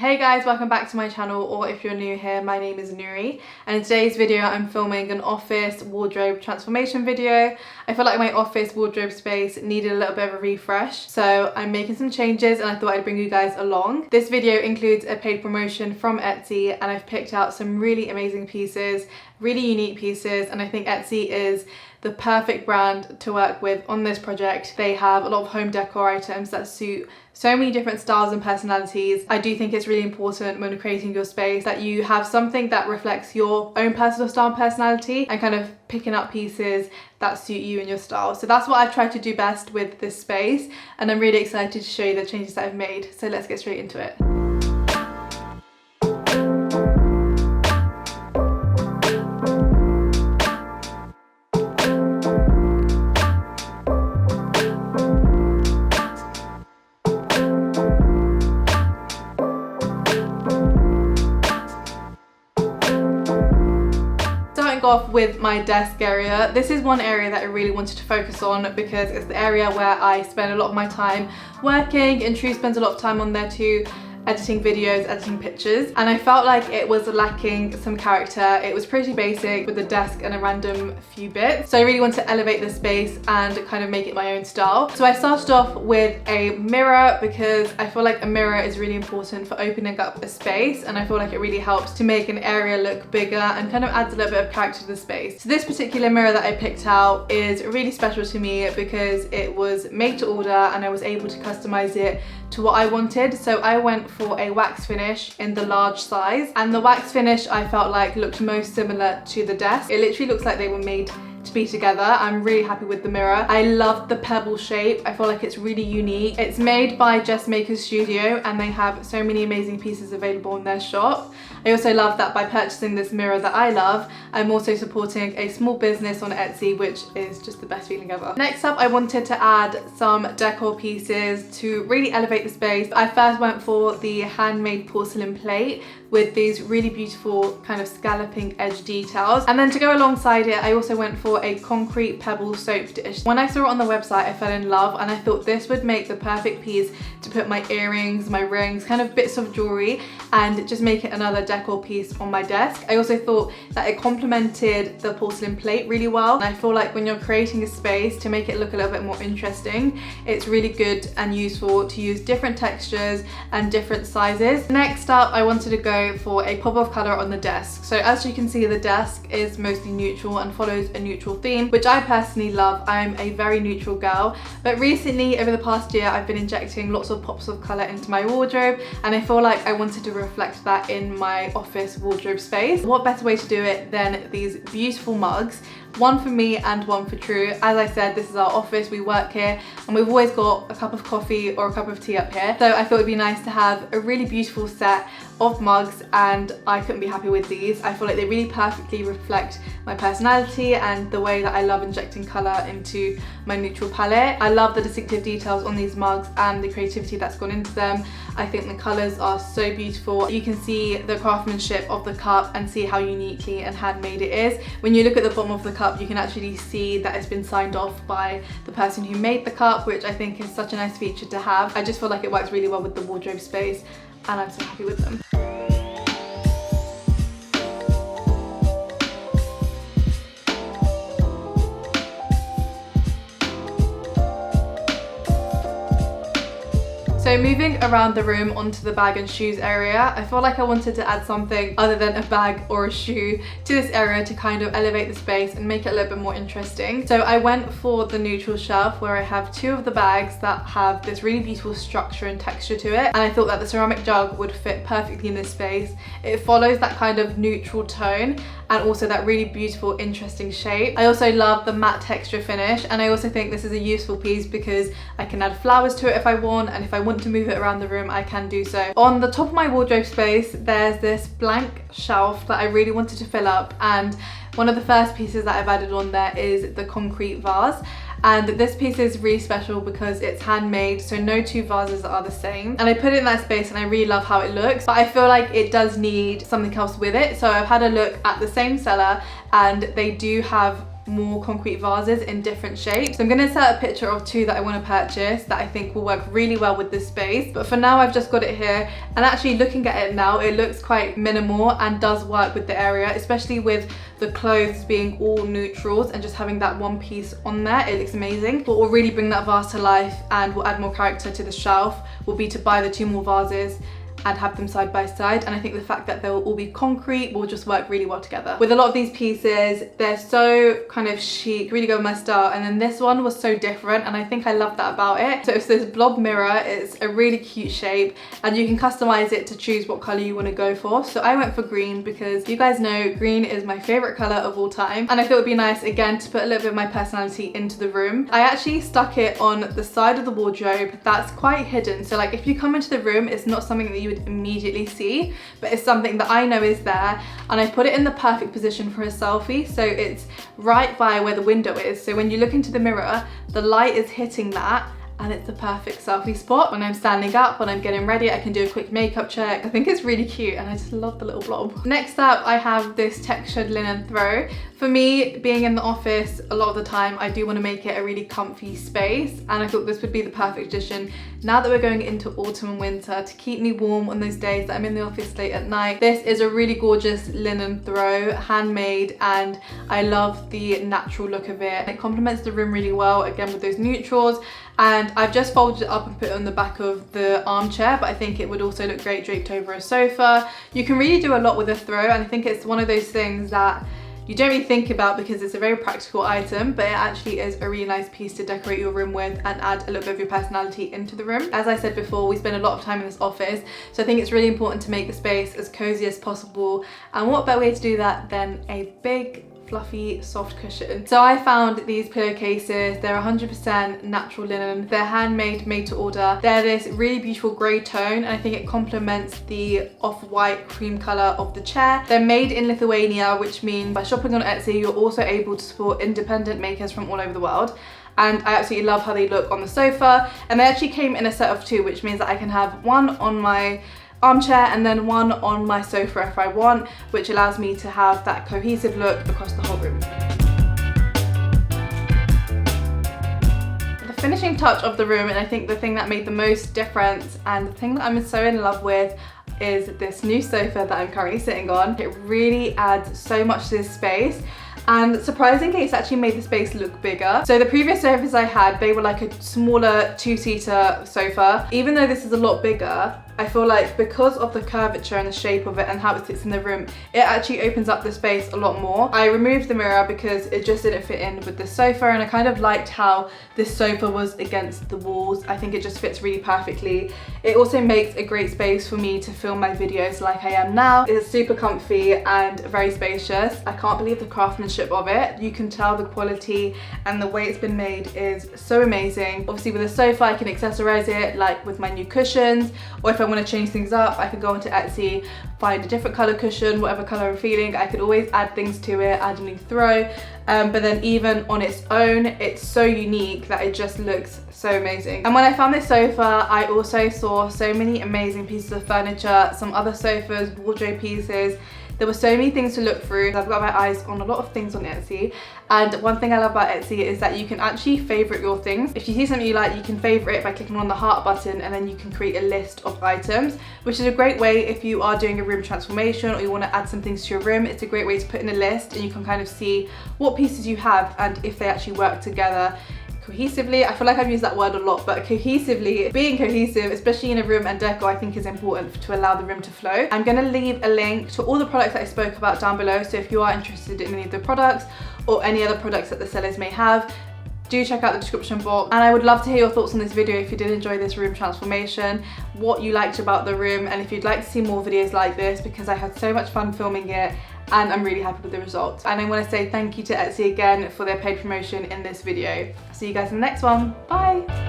Hey guys, welcome back to my channel, or if you're new here, my name is Noorie, and in today's video I'm filming an office wardrobe transformation video. I feel like my office wardrobe space needed a little bit of a refresh, so I'm making some changes and I thought I'd bring you guys along. This video includes a paid promotion from Etsy, and I've picked out some really amazing pieces, really unique pieces, and I think Etsy is the perfect brand to work with on this project. They have a lot of home decor items that suit so many different styles and personalities. I do think it's really important when creating your space that you have something that reflects your own personal style and personality, and kind of picking up pieces that suit you and your style. So that's what I've tried to do best with this space, and I'm really excited to show you the changes that I've made. So let's get straight into it. Off with my desk area. This is one area that I really wanted to focus on because it's the area where I spend a lot of my time working, and True spends a lot of time on there too, editing videos, editing pictures, and I felt like it was lacking some character. It was pretty basic with a desk and a random few bits, so I really wanted to elevate the space and kind of make it my own style. So I started off with a mirror because I feel like a mirror is really important for opening up a space, and I feel like it really helps to make an area look bigger and kind of adds a little bit of character to the space. So this particular mirror that I picked out is really special to me because it was made to order and I was able to customize it to what I wanted. So I went for a wax finish in the large size, and the wax finish I felt like looked most similar to the desk. It literally looks like they were made to be together. I'm really happy with the mirror. I love the pebble shape. I feel like it's really unique. It's made by Dressmaker's Studio and they have so many amazing pieces available in their shop. I also love that by purchasing this mirror that I love, I'm also supporting a small business on Etsy, which is just the best feeling ever. Next up, I wanted to add some decor pieces to really elevate the space. I first went for the handmade porcelain plate with these really beautiful kind of scalloping edge details. And then to go alongside it, I also went for a concrete pebble soap dish. When I saw it on the website, I fell in love, and I thought this would make the perfect piece to put my earrings, my rings, kind of bits of jewelry, and just make it another decor piece on my desk. I also thought that it complemented the porcelain plate really well, and I feel like when you're creating a space to make it look a little bit more interesting, it's really good and useful to use different textures and different sizes. Next up, I wanted to go for a pop of color on the desk. So as you can see, the desk is mostly neutral and follows a neutral theme, which I personally love. I'm a very neutral girl, but recently over the past year I've been injecting lots of pops of color into my wardrobe, and I feel like I wanted to reflect that in my office wardrobe space. What better way to do it than these beautiful mugs, one for me and one for True. As I said, this is our office, we work here, and we've always got a cup of coffee or a cup of tea up here, so I thought it'd be nice to have a really beautiful set of mugs, and I couldn't be happy with these. I feel like they really perfectly reflect my personality and the way that I love injecting colour into my neutral palette. I love the distinctive details on these mugs and the creativity that's gone into them. I think the colours are so beautiful. You can see the craftsmanship of the cup and see how uniquely and handmade it is. When you look at the bottom of the cup, you can actually see that it's been signed off by the person who made the cup, which I think is such a nice feature to have. I just feel like it works really well with the wardrobe space, and I'm so happy with them. So moving around the room onto the bag and shoes area, I feel like I wanted to add something other than a bag or a shoe to this area to kind of elevate the space and make it a little bit more interesting. So I went for the neutral shelf where I have two of the bags that have this really beautiful structure and texture to it, and I thought that the ceramic jug would fit perfectly in this space. It follows that kind of neutral tone and also that really beautiful, interesting shape. I also love the matte texture finish, and I also think this is a useful piece because I can add flowers to it if I want, and if I want to move it around the room, I can do so. On the top of my wardrobe space, there's this blank shelf that I really wanted to fill up, and one of the first pieces that I've added on there is the concrete vase. And this piece is really special because it's handmade, so no two vases are the same. And I put it in that space and I really love how it looks, but I feel like it does need something else with it. So I've had a look at the same seller, and they do have more concrete vases in different shapes. So I'm going to set a picture of 2 that I want to purchase that I think will work really well with this space. But for now I've just got it here, and actually looking at it now, it looks quite minimal and does work with the area, especially with the clothes being all neutrals and just having that one piece on there. It looks amazing. What will really bring that vase to life and will add more character to the shelf will be to buy the 2 more vases and have them side by side, and I think the fact that they'll all be concrete will just work really well together. With a lot of these pieces, they're so kind of chic, really go with my style, and then this one was so different and I think I love that about it. So it's this blob mirror. It's a really cute shape and you can customize it to choose what color you want to go for. So I went for green because you guys know green is my favorite color of all time, and I thought it would be nice again to put a little bit of my personality into the room. I actually stuck it on the side of the wardrobe that's quite hidden, so like if you come into the room, it's not something that you would immediately see, but it's something that I know is there, and I put it in the perfect position for a selfie. So it's right by where the window is, so when you look into the mirror, the light is hitting that, and it's the perfect selfie spot. When I'm standing up, when I'm getting ready, I can do a quick makeup check. I think it's really cute and I just love the little blob. Next up, I have this textured linen throw. For me, being in the office a lot of the time, I do want to make it a really comfy space, and I thought this would be the perfect addition now that we're going into autumn and winter to keep me warm on those days that I'm in the office late at night. This is a really gorgeous linen throw, handmade, and I love the natural look of it. It complements the room really well, again with those neutrals, and I've just folded it up and put it on the back of the armchair, but I think it would also look great draped over a sofa. You can really do a lot with a throw, and I think it's one of those things that you don't really think about because it's a very practical item, but it actually is a really nice piece to decorate your room with and add a little bit of your personality into the room. As I said before, we spend a lot of time in this office, so I think it's really important to make the space as cozy as possible. And what better way to do that than a big, fluffy, soft cushion. So I found these pillowcases. They're 100% natural linen. They're handmade, made to order. They're this really beautiful grey tone, and I think it complements the off-white cream colour of the chair. They're made in Lithuania, which means by shopping on Etsy, you're also able to support independent makers from all over the world. And I absolutely love how they look on the sofa. And they actually came in a set of 2, which means that I can have one on my armchair and then one on my sofa if I want, which allows me to have that cohesive look across the whole room. The finishing touch of the room, and I think the thing that made the most difference and the thing that I'm so in love with, is this new sofa that I'm currently sitting on. It really adds so much to this space. And surprisingly, it's actually made the space look bigger. So the previous sofas I had, they were like a smaller 2-seater sofa. Even though this is a lot bigger, I feel like because of the curvature and the shape of it and how it sits in the room, it actually opens up the space a lot more. I removed the mirror because it just didn't fit in with the sofa, and I kind of liked how this sofa was against the walls. I think it just fits really perfectly. It also makes a great space for me to film my videos like I am now. It's super comfy and very spacious. I can't believe the craftsmanship of it. You can tell the quality and the way it's been made is so amazing. Obviously with a sofa, I can accessorize it like with my new cushions, or if I want to change things up, I could go onto Etsy, find a different color cushion, whatever color I'm feeling. I could always add things to it, add a new throw. But then even on its own, it's so unique that it just looks so amazing. And when I found this sofa, I also saw so many amazing pieces of furniture, some other sofas, wardrobe pieces. There were so many things to look through. I've got my eyes on a lot of things on Etsy. And one thing I love about Etsy is that you can actually favorite your things. If you see something you like, you can favorite it by clicking on the heart button, and then you can create a list of items, which is a great way if you are doing a room transformation or you want to add some things to your room. It's a great way to put in a list, and you can kind of see what pieces you have and if they actually work together cohesively. I feel like I've used that word a lot, but cohesively, being cohesive, especially in a room and decor, I think is important to allow the room to flow. I'm gonna leave a link to all the products that I spoke about down below, so if you are interested in any of the products or any other products that the sellers may have, do check out the description box. And I would love to hear your thoughts on this video if you did enjoy this room transformation, what you liked about the room, and if you'd like to see more videos like this, because I had so much fun filming it and I'm really happy with the results. And I want to say thank you to Etsy again for their paid promotion in this video. See you guys in the next one. Bye!